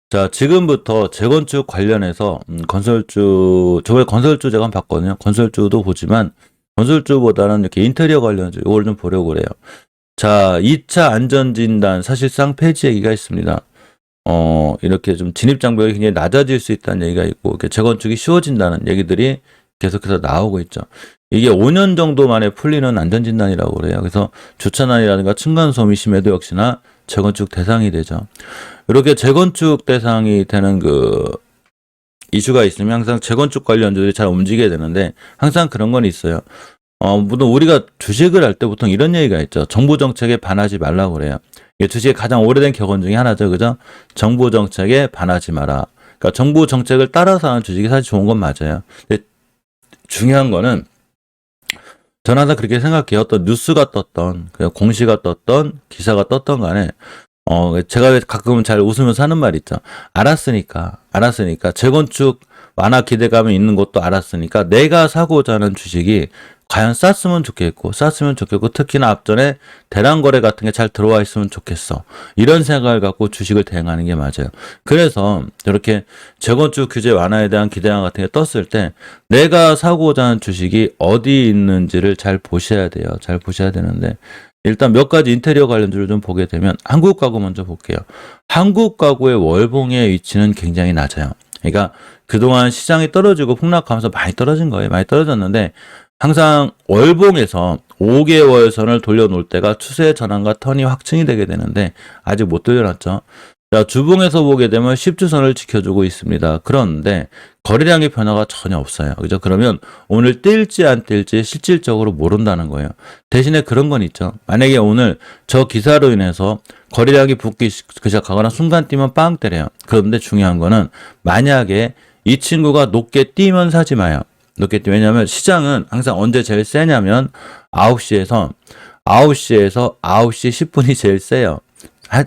자, 지금부터 재건축 관련해서 건설주 저번에 건설주 제가 한번 봤거든요. 건설주도 보지만 건설주보다는 이렇게 인테리어 관련주 이걸 좀 보려고 그래요. 자, 2차 안전진단 사실상 폐지 얘기가 있습니다. 이렇게 좀 진입장벽이 굉장히 낮아질 수 있다는 얘기가 있고, 이렇게 재건축이 쉬워진다는 얘기들이 계속해서 나오고 있죠. 이게 5년 정도 만에 풀리는 안전진단이라고 그래요. 그래서 주차난이라든가 층간소음이 심해도 역시나 재건축 대상이 되죠. 이렇게 재건축 대상이 되는 이슈가 있으면 항상 재건축 관련주들이 잘 움직여야 되는데, 항상 그런 건 있어요. 물론 우리가 주식을 할 때 보통 이런 얘기가 있죠. 정부 정책에 반하지 말라고 그래요. 이게 주식의 가장 오래된 격언 중에 하나죠. 그죠? 정부 정책에 반하지 마라. 그러니까 정부 정책을 따라서 하는 주식이 사실 좋은 건 맞아요. 근데 중요한 거는 저는 항상 그렇게 생각해요. 어떤 뉴스가 떴던, 그냥 공시가 떴던, 기사가 떴던 간에 제가 가끔은 잘 웃으면서 하는 말 있죠. 알았으니까 재건축 완화 기대감이 있는 것도 알았으니까 내가 사고자 하는 주식이 과연 쌌으면 좋겠고 특히나 앞전에 대량 거래 같은 게 잘 들어와 있으면 좋겠어. 이런 생각을 갖고 주식을 대응하는 게 맞아요. 그래서 이렇게 재건축 규제 완화에 대한 기대감 같은 게 떴을 때 내가 사고자 하는 주식이 어디 있는지를 잘 보셔야 돼요. 잘 보셔야 되는데, 일단 몇 가지 인테리어 관련주를 좀 보게 되면 한국 가구 먼저 볼게요. 한국 가구의 월봉의 위치는 굉장히 낮아요. 그러니까 그동안 시장이 떨어지고 폭락하면서 많이 떨어진 거예요. 많이 떨어졌는데 항상 월봉에서 5개월 선을 돌려놓을 때가 추세 전환과 턴이 확증이 되게 되는데 아직 못 돌려놨죠. 자, 주봉에서 보게 되면 10주선을 지켜주고 있습니다. 그런데 거래량의 변화가 전혀 없어요. 그죠? 그러면 오늘 뛸지 안 뛸지 실질적으로 모른다는 거예요. 대신에 그런 건 있죠. 만약에 오늘 저 기사로 인해서 거래량이 붙기 시작하거나 순간 뛰면 빵 때려요. 그런데 중요한 거는 만약에 이 친구가 높게 뛰면 사지 마요. 높게 뛰면, 왜냐하면 시장은 항상 언제 제일 세냐면 9시에서 9시 10분이 제일 세요. 9시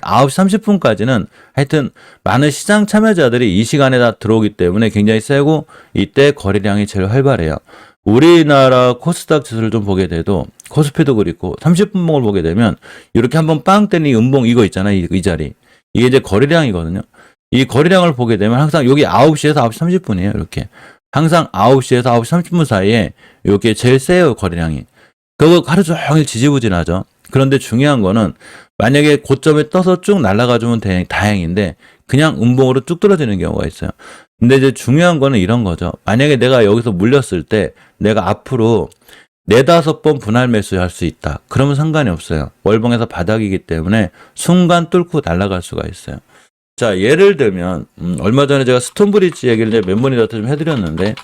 30분까지는 하여튼 많은 시장 참여자들이 이 시간에 다 들어오기 때문에 굉장히 세고 이때 거래량이 제일 활발해요. 우리나라 코스닥 지수를 좀 보게 돼도 코스피도 그렇고 30분봉을 보게 되면 이렇게 한번 빵 때리는 이 음봉 이거 있잖아요. 이 자리. 이게 이제 거래량이거든요. 이 거래량을 보게 되면 항상 여기 9시에서 9시 30분이에요. 이렇게. 항상 9시에서 9시 30분 사이에 이게 제일 세요. 거래량이. 그거 하루 종일 지지부진하죠. 그런데 중요한 거는 만약에 고점에 떠서 쭉 날아가주면 다행인데 그냥 음봉으로 쭉 떨어지는 경우가 있어요. 근데 이제 중요한 거는 이런 거죠. 만약에 내가 여기서 물렸을 때 내가 앞으로 4-5번 분할 매수할 수 있다. 그러면 상관이 없어요. 월봉에서 바닥이기 때문에 순간 뚫고 날아갈 수가 있어요. 자, 예를 들면 얼마 전에 제가 스톤브리지 얘기를 몇 번이나 좀 해드렸는데,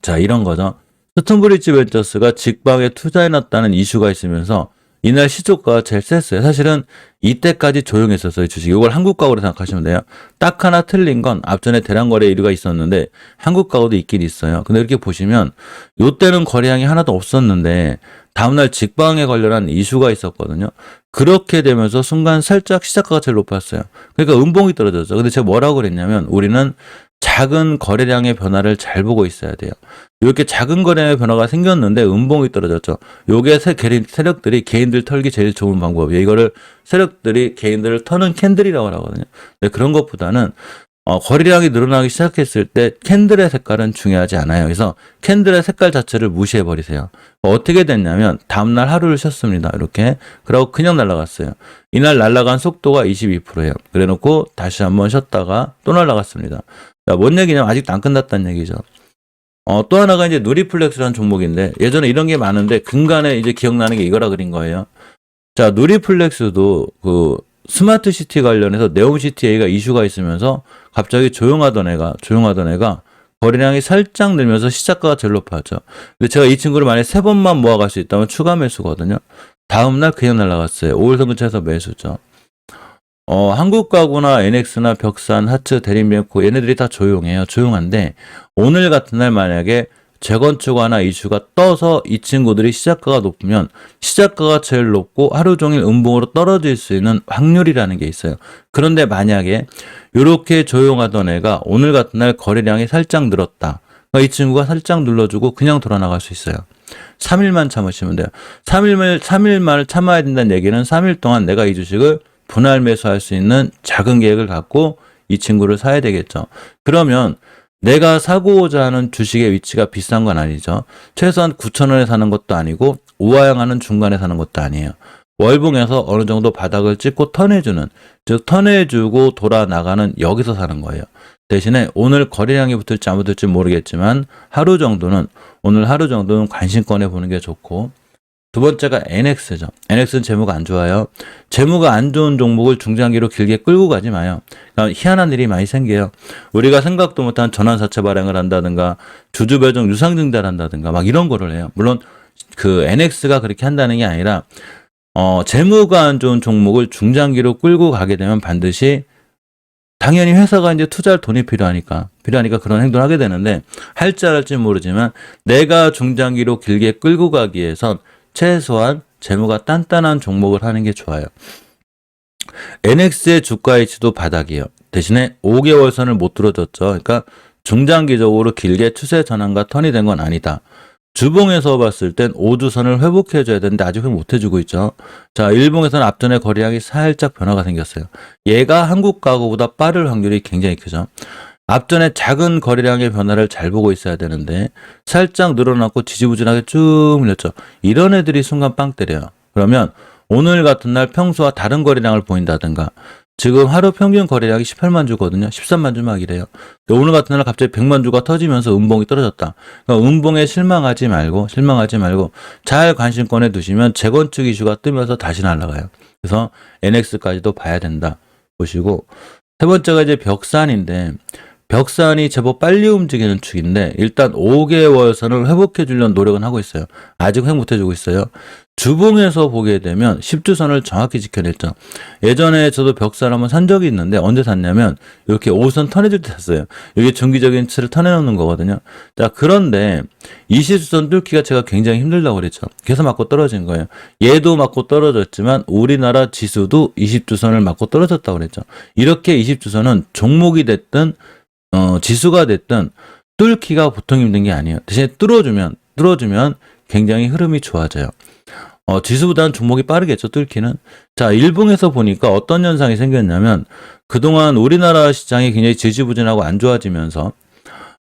자, 이런 거죠. 스톤브리지 벤처스가 직방에 투자해놨다는 이슈가 있으면서 이날 시초가가 제일 셌어요. 사실은 이때까지 조용했었어요, 주식이. 이걸 한국 가구로 생각하시면 돼요. 딱 하나 틀린 건 앞전에 대량 거래 이유가 있었는데 한국 가구도 있긴 있어요. 근데 이렇게 보시면 이때는 거래량이 하나도 없었는데 다음날 직방에 관련한 이슈가 있었거든요. 그렇게 되면서 순간 살짝 시작가가 제일 높았어요. 그러니까 음봉이 떨어졌죠. 근데 제가 뭐라고 그랬냐면 우리는 작은 거래량의 변화를 잘 보고 있어야 돼요. 이렇게 작은 거래량의 변화가 생겼는데 음봉이 떨어졌죠. 요게 세력들이 개인들 털기 제일 좋은 방법이에요. 이거를 세력들이 개인들을 터는 캔들이라고 하거든요. 근데 그런 것보다는 거래량이 늘어나기 시작했을 때 캔들의 색깔은 중요하지 않아요. 그래서 캔들의 색깔 자체를 무시해 버리세요. 어떻게 됐냐면 다음날 하루를 쉬었습니다. 이렇게. 그러고 그냥 날아갔어요. 이날 날아간 속도가 22%예요. 그래놓고 다시 한번 쉬었다가 또 날아갔습니다. 자, 뭔 얘기냐면 아직도 안 끝났다는 얘기죠. 또 하나가 이제 누리플렉스라는 종목인데 예전에 이런 게 많은데 근간에 이제 기억나는 게 이거라 그린 거예요. 자, 누리플렉스도 스마트 시티 관련해서 네옴시티 얘기가 이슈가 있으면서 갑자기 조용하던 애가 거래량이 살짝 늘면서 시작가가 제일 높았죠. 근데 제가 이 친구를 만약에 3번만 모아갈 수 있다면 추가 매수거든요. 다음날 그냥 날아갔어요. 5일선 근처에서 매수죠. 한국가구나 NX나 벽산, 하츠, 대림뱅코 얘네들이 다 조용해요. 조용한데 오늘 같은 날 만약에 재건축 하나 이슈가 떠서 이 친구들이 시작가가 높으면 시작가가 제일 높고 하루 종일 음봉으로 떨어질 수 있는 확률이라는 게 있어요. 그런데 만약에 이렇게 조용하던 애가 오늘 같은 날 거래량이 살짝 늘었다. 그러니까 이 친구가 살짝 눌러주고 그냥 돌아나갈 수 있어요. 3일만 참으시면 돼요. 3일만을 참아야 된다는 얘기는 3일 동안 내가 이 주식을 분할 매수할 수 있는 작은 계획을 갖고 이 친구를 사야 되겠죠. 그러면 내가 사고자 하는 주식의 위치가 비싼 건 아니죠. 최소한 9,000원에 사는 것도 아니고 우하향하는 중간에 사는 것도 아니에요. 월봉에서 어느 정도 바닥을 찍고 턴해주는, 즉 턴해주고 돌아 나가는 여기서 사는 거예요. 대신에 오늘 거래량이 붙을지 안 붙을지 모르겠지만 오늘 하루 정도는 관심권에 보는 게 좋고, 두 번째가 NX죠. NX는 재무가 안 좋아요. 재무가 안 좋은 종목을 중장기로 길게 끌고 가지 마요. 그러니까 희한한 일이 많이 생겨요. 우리가 생각도 못한 전환사채 발행을 한다든가 주주배정 유상증자를 한다든가 막 이런 거를 해요. 물론 그 NX가 그렇게 한다는 게 아니라 재무가 안 좋은 종목을 중장기로 끌고 가게 되면 반드시 당연히 회사가 이제 투자할 돈이 필요하니까 그런 행동을 하게 되는데, 할지 안 할지 모르지만 내가 중장기로 길게 끌고 가기 위해선 최소한 재무가 단단한 종목을 하는 게 좋아요. NX의 주가 위치도 바닥이에요. 대신에 5개월 선을 못 뚫어줬죠. 그러니까 중장기적으로 길게 추세 전환과 턴이 된 건 아니다. 주봉에서 봤을 땐 5주선을 회복해줘야 되는데 아직 회복 못해주고 있죠. 자, 일봉에서는 앞전에 거래량이 살짝 변화가 생겼어요. 얘가 한국 가구보다 빠를 확률이 굉장히 크죠. 앞전에 작은 거래량의 변화를 잘 보고 있어야 되는데 살짝 늘어났고 지지부진하게 쭉 밀렸죠. 이런 애들이 순간 빵 때려요. 그러면 오늘 같은 날 평소와 다른 거래량을 보인다든가, 지금 하루 평균 거래량이 18만 주거든요. 13만 주 막이래요. 오늘 같은 날 갑자기 100만 주가 터지면서 음봉이 떨어졌다. 그러니까 음봉에 실망하지 말고 잘 관심권에 두시면 재건축 이슈가 뜨면서 다시 날아가요. 그래서 NX까지도 봐야 된다 보시고, 세 번째가 이제 벽산인데, 벽산이 제법 빨리 움직이는 축인데 일단 5개월 선을 회복해 주려는 노력은 하고 있어요. 아직 회복 못 해주고 있어요. 주봉에서 보게 되면 10주선을 정확히 지켜냈죠. 예전에 저도 벽산 한번 산 적이 있는데 언제 샀냐면 이렇게 5선 턴해줄 때 샀어요. 이게 중기적인 치를 턴해놓는 거거든요. 자, 그런데 20주선 뚫기가 제가 굉장히 힘들다고 그랬죠. 계속 맞고 떨어진 거예요. 얘도 맞고 떨어졌지만 우리나라 지수도 20주선을 맞고 떨어졌다고 그랬죠. 이렇게 20주선은 종목이 됐든 지수가 됐든 뚫기가 보통 힘든 게 아니에요. 대신에 뚫어주면 굉장히 흐름이 좋아져요. 지수보다는 종목이 빠르겠죠, 뚫기는. 자, 일봉에서 보니까 어떤 현상이 생겼냐면 그동안 우리나라 시장이 굉장히 지지부진하고 안 좋아지면서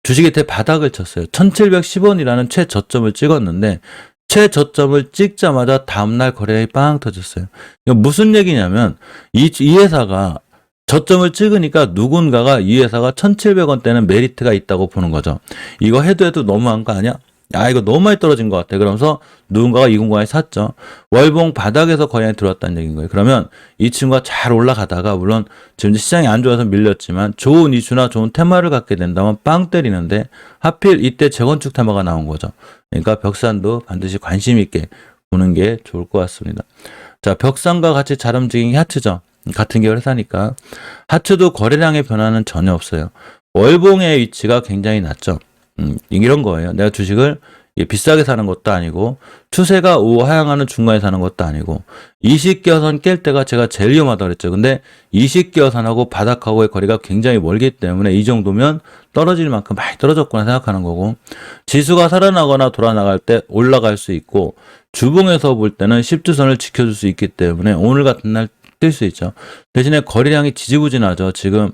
주식이 대바닥을 쳤어요. 1710원이라는 최저점을 찍었는데 최저점을 찍자마자 다음날 거래량이 빵 터졌어요. 이거 무슨 얘기냐면 이 회사가 저점을 찍으니까 누군가가 이 회사가 1,700원대는 메리트가 있다고 보는 거죠. 이거 해도 너무한 거 아니야? 이거 너무 많이 떨어진 것 같아. 그러면서 누군가가 이 공간에 샀죠. 월봉 바닥에서 거래량이 들어왔다는 얘기인 거예요. 그러면 이 친구가 잘 올라가다가, 물론 지금 시장이 안 좋아서 밀렸지만 좋은 이슈나 좋은 테마를 갖게 된다면 빵 때리는데 하필 이때 재건축 테마가 나온 거죠. 그러니까 벽산도 반드시 관심 있게 보는 게 좋을 것 같습니다. 자, 벽산과 같이 잘 움직이는 게 하트죠. 같은 계열 회사니까. 하트도 거래량의 변화는 전혀 없어요. 월봉의 위치가 굉장히 낮죠. 이런 거예요. 내가 주식을 비싸게 사는 것도 아니고 추세가 우하향하는 중간에 사는 것도 아니고 20개선 깰 때가 제가 제일 위험하다고 그랬죠. 근데 20개선하고 바닥하고의 거리가 굉장히 멀기 때문에 이 정도면 떨어질 만큼 많이 떨어졌구나 생각하는 거고, 지수가 살아나거나 돌아나갈 때 올라갈 수 있고 주봉에서 볼 때는 10주선을 지켜줄 수 있기 때문에 오늘 같은 날 뛸 수 있죠. 대신에 거래량이 지지부진하죠. 지금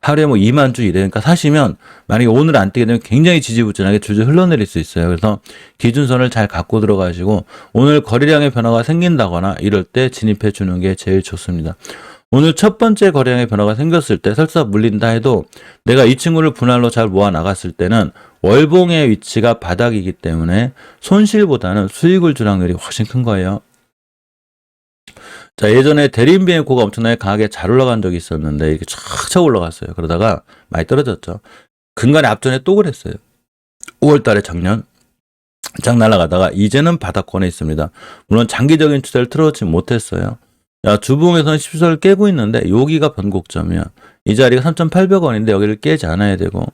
하루에 2만 주 이래. 그러니까 사시면 만약에 오늘 안 뛰게 되면 굉장히 지지부진하게 줄줄 흘러내릴 수 있어요. 그래서 기준선을 잘 갖고 들어가시고 오늘 거래량의 변화가 생긴다거나 이럴 때 진입해 주는 게 제일 좋습니다. 오늘 첫 번째 거래량의 변화가 생겼을 때 설사 물린다 해도 내가 이 친구를 분할로 잘 모아 나갔을 때는 월봉의 위치가 바닥이기 때문에 손실보다는 수익을 줄 확률이 훨씬 큰 거예요. 자, 예전에 대림비행코가 엄청나게 강하게 잘 올라간 적이 있었는데 이렇게 쫙 올라갔어요. 그러다가 많이 떨어졌죠. 근간에 앞전에 또 그랬어요. 5월 달에 작년 쫙 날아가다가 이제는 바닥권에 있습니다. 물론 장기적인 추세를 틀어놓지 못했어요. 자, 주봉에서는 10선을 깨고 있는데 여기가 변곡점이야. 이 자리가 3,800원인데 여기를 깨지 않아야 되고,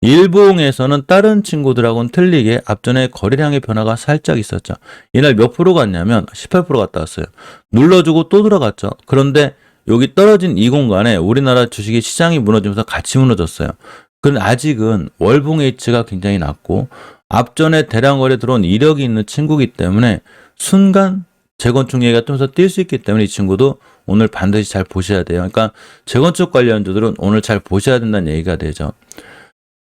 일봉에서는 다른 친구들하고는 틀리게 앞전에 거래량의 변화가 살짝 있었죠. 이날 몇 프로 갔냐면 18% 갔다 왔어요. 눌러주고 또 들어갔죠. 그런데 여기 떨어진 이 공간에 우리나라 주식의 시장이 무너지면서 같이 무너졌어요. 그런데 아직은 월봉의 위치가 굉장히 낮고 앞전에 대량 거래 들어온 이력이 있는 친구이기 때문에 순간 재건축 얘기가 뜨면서 뛸 수 있기 때문에 이 친구도 오늘 반드시 잘 보셔야 돼요. 그러니까 재건축 관련주들은 오늘 잘 보셔야 된다는 얘기가 되죠.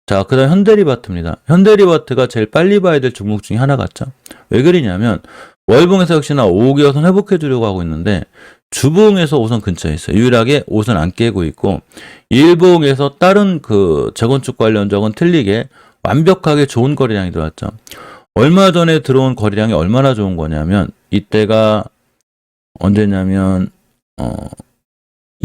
자, 그 다음 현대리바트입니다. 현대리바트가 제일 빨리 봐야 될 종목 중에 하나 같죠. 왜 그러냐면 월봉에서 역시나 5개월선 회복해 주려고 하고 있는데 주봉에서 5선 근처에 있어요. 유일하게 5선 안 깨고 있고 일봉에서 다른 그 재건축 관련주하고는 틀리게 완벽하게 좋은 거래량이 들어왔죠. 얼마 전에 들어온 거래량이 얼마나 좋은 거냐면 이때가 언제냐면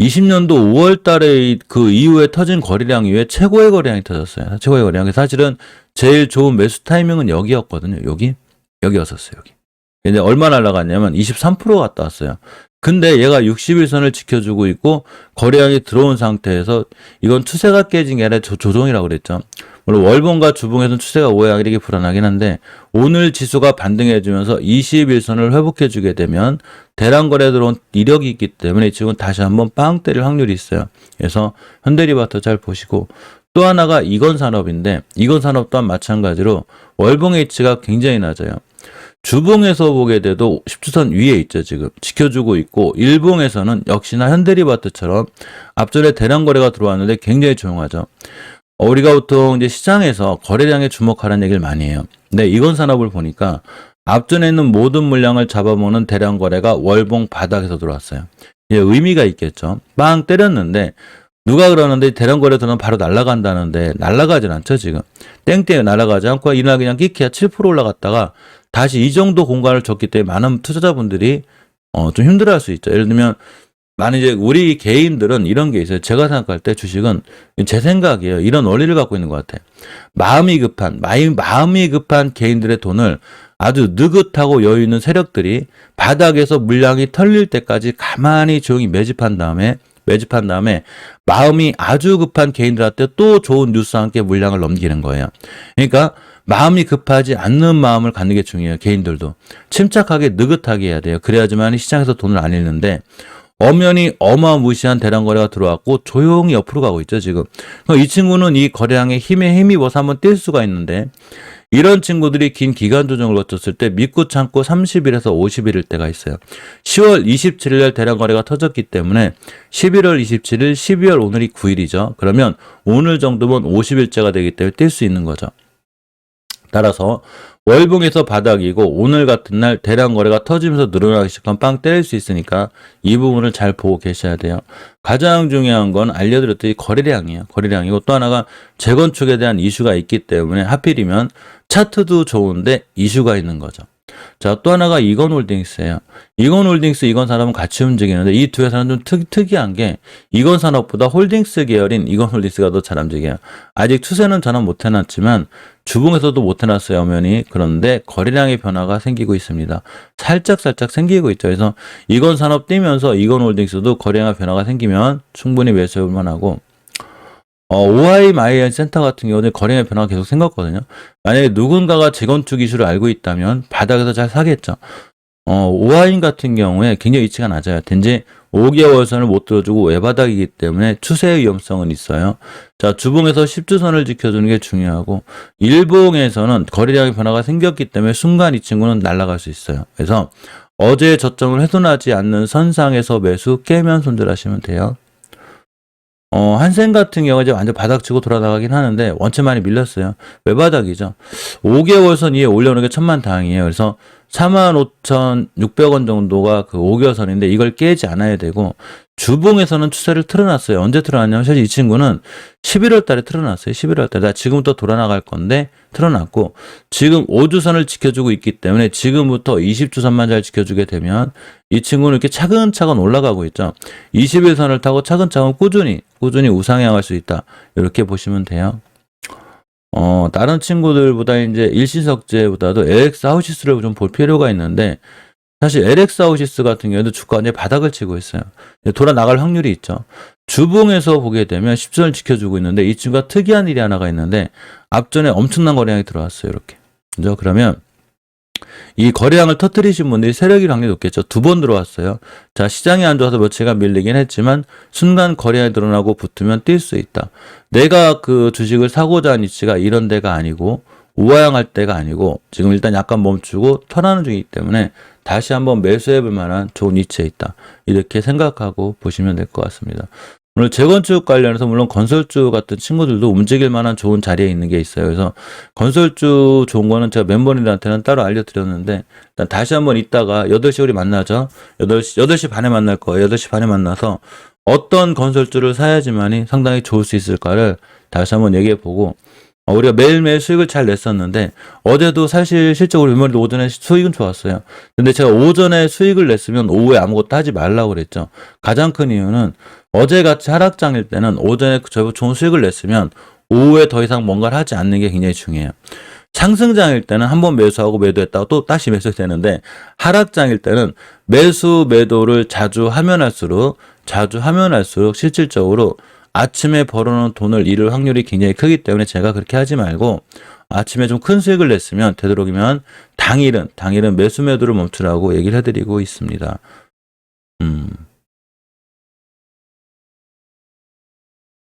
20년도 5월 달에 그 이후에 터진 거래량 이후에 최고의 거래량이 터졌어요. 최고의 거래량. 사실은 제일 좋은 매수 타이밍은 여기였거든요. 여기였었어요. 여기. 근데 얼마 날라갔냐면 23% 갔다 왔어요. 근데 얘가 60일선을 지켜주고 있고 거래량이 들어온 상태에서 이건 추세가 깨진 게 아니라 조정이라고 그랬죠. 물론 월봉과 주봉에서는 추세가 오야기되게 불안하긴 한데 오늘 지수가 반등해주면서 21선을 회복해주게 되면 대량 거래 들어온 이력이 있기 때문에 지금 다시 한번 빵 때릴 확률이 있어요. 그래서 현대리바트 잘 보시고 또 하나가 이건산업인데 이건산업 또한 마찬가지로 월봉의 위치가 굉장히 낮아요. 주봉에서 보게 돼도 10주선 위에 있죠. 지금 지켜주고 있고 일봉에서는 역시나 현대리바트처럼 앞전에 대량 거래가 들어왔는데 굉장히 조용하죠. 우리가 보통 이제 시장에서 거래량에 주목하라는 얘기를 많이 해요. 근데 이건산업을 보니까 앞전에 있는 모든 물량을 잡아먹는 대량 거래가 월봉 바닥에서 들어왔어요. 이게 의미가 있겠죠. 빵 때렸는데 누가 그러는데 대량 거래 들어오면 바로 날아간다는데 날아가진 않죠. 지금 땡땡 날아가지 않고 이날 그냥 끼키야 7% 올라갔다가 다시 이 정도 공간을 줬기 때문에 많은 투자자분들이 좀 힘들어할 수 있죠. 예를 들면 많은 이제 우리 개인들은 이런 게 있어요. 제가 생각할 때 주식은 제 생각이에요. 이런 원리를 갖고 있는 것 같아요. 마음이 급한 개인들의 돈을 아주 느긋하고 여유 있는 세력들이 바닥에서 물량이 털릴 때까지 가만히 조용히 매집한 다음에 마음이 아주 급한 개인들한테 또 좋은 뉴스와 함께 물량을 넘기는 거예요. 그러니까 마음이 급하지 않는 마음을 갖는 게 중요해요. 개인들도 침착하게 느긋하게 해야 돼요. 그래야지만 시장에서 돈을 안 잃는데 엄연히 어마무시한 대량 거래가 들어왔고 조용히 옆으로 가고 있죠. 지금 이 친구는 이 거래량의 힘에 힘입어서 한번 뛸 수가 있는데 이런 친구들이 긴 기간 조정을 거쳤을 때 믿고 참고 30일에서 50일일 때가 있어요. 10월 27일 날 대량 거래가 터졌기 때문에 11월 27일, 12월 오늘이 9일이죠. 그러면 오늘 정도면 50일째가 되기 때문에 뛸 수 있는 거죠. 따라서 월봉에서 바닥이고 오늘 같은 날 대량 거래가 터지면서 늘어나기 시작하면 빵 때릴 수 있으니까 이 부분을 잘 보고 계셔야 돼요. 가장 중요한 건 알려드렸듯이 거래량이에요. 거래량이고 또 하나가 재건축에 대한 이슈가 있기 때문에 하필이면 차트도 좋은데 이슈가 있는 거죠. 자, 또 하나가 이건홀딩스예요. 이건홀딩스, 이건산업은 같이 움직이는데 이 두 회사는 좀 특이한 게 이건산업보다 홀딩스 계열인 이건홀딩스가 더 잘 움직여요. 아직 추세는 전환 못 해놨지만 주봉에서도 못 해놨어요. 엄연히. 그런데 거래량의 변화가 생기고 있습니다. 살짝 생기고 있죠. 그래서 이건산업 뛰면서 이건홀딩스도 거래량 변화가 생기면 충분히 매수해볼 만하고 오하이 마이앤 센터 같은 경우는 거래량 변화가 계속 생겼거든요. 만약에 누군가가 재건축 이슈를 알고 있다면 바닥에서 잘 사겠죠. 오하인 같은 경우에 굉장히 위치가 낮아요. 단지 5개월선을 못 들어주고 외바닥이기 때문에 추세의 위험성은 있어요. 자, 주봉에서 10주선을 지켜주는 게 중요하고 일봉에서는 거래량의 변화가 생겼기 때문에 순간 이 친구는 날아갈 수 있어요. 그래서 어제 저점을 훼손하지 않는 선상에서 매수 깨면 손절하시면 돼요. 한센 같은 경우가 이제 완전 바닥치고 돌아나가긴 하는데 원체 많이 밀렸어요. 외바닥이죠. 5개월선 위에 올려놓은 게 천만다행이에요. 그래서 45,600원 정도가 그 5개월선인데 이걸 깨지 않아야 되고 주봉에서는 추세를 틀어놨어요. 언제 틀어놨냐면 사실 이 친구는 11월 달에 틀어놨어요. 11월 달에. 나 지금부터 돌아나갈 건데 틀어놨고 지금 5주선을 지켜주고 있기 때문에 지금부터 20주선만 잘 지켜주게 되면 이 친구는 이렇게 차근차근 올라가고 있죠. 21선을 타고 차근차근 꾸준히 우상향할 수 있다. 이렇게 보시면 돼요. 다른 친구들보다 이제 일시석재보다도 LX 하우시스를 좀 볼 필요가 있는데 사실 LX 하우시스 같은 경우에도 주가가 이제 바닥을 치고 있어요. 돌아 나갈 확률이 있죠. 주봉에서 보게 되면 10선을 지켜주고 있는데 이 친구가 특이한 일이 하나가 있는데 앞전에 엄청난 거래량이 들어왔어요. 이렇게. 그죠? 그러면 이 거래량을 터뜨리신 분들이 세력이 확률이 높겠죠. 2번 들어왔어요. 자, 시장이 안 좋아서 며칠간 밀리긴 했지만 순간 거래량이 늘어나고 붙으면 뛸 수 있다. 내가 그 주식을 사고자 하는 위치가 이런 데가 아니고 우하향할 때가 아니고 지금 일단 약간 멈추고 턴하는 중이기 때문에 다시 한번 매수해 볼 만한 좋은 위치에 있다. 이렇게 생각하고 보시면 될 것 같습니다. 오늘 재건축 관련해서 물론 건설주 같은 친구들도 움직일 만한 좋은 자리에 있는 게 있어요. 그래서 건설주 좋은 거는 제가 멤버님들한테는 따로 알려드렸는데 일단 다시 한번 이따가 8시 우리 만나죠. 8시 반에 만날 거예요. 8시 반에 만나서 어떤 건설주를 사야지만이 상당히 좋을 수 있을까를 다시 한번 얘기해 보고 우리가 매일매일 수익을 잘 냈었는데 어제도 사실 실적으로 멤버님들 오전에 수익은 좋았어요. 근데 제가 오전에 수익을 냈으면 오후에 아무것도 하지 말라고 그랬죠. 가장 큰 이유는 어제같이 하락장일 때는 오전에 저희가 좋은 수익을 냈으면 오후에 더 이상 뭔가를 하지 않는 게 굉장히 중요해요. 상승장일 때는 한번 매수하고 매도했다가 또 다시 매수되는데 하락장일 때는 매수 매도를 자주 하면 할수록 실질적으로 아침에 벌어놓은 돈을 잃을 확률이 굉장히 크기 때문에 제가 그렇게 하지 말고 아침에 좀 큰 수익을 냈으면 되도록이면 당일은 매수 매도를 멈추라고 얘기를 해드리고 있습니다.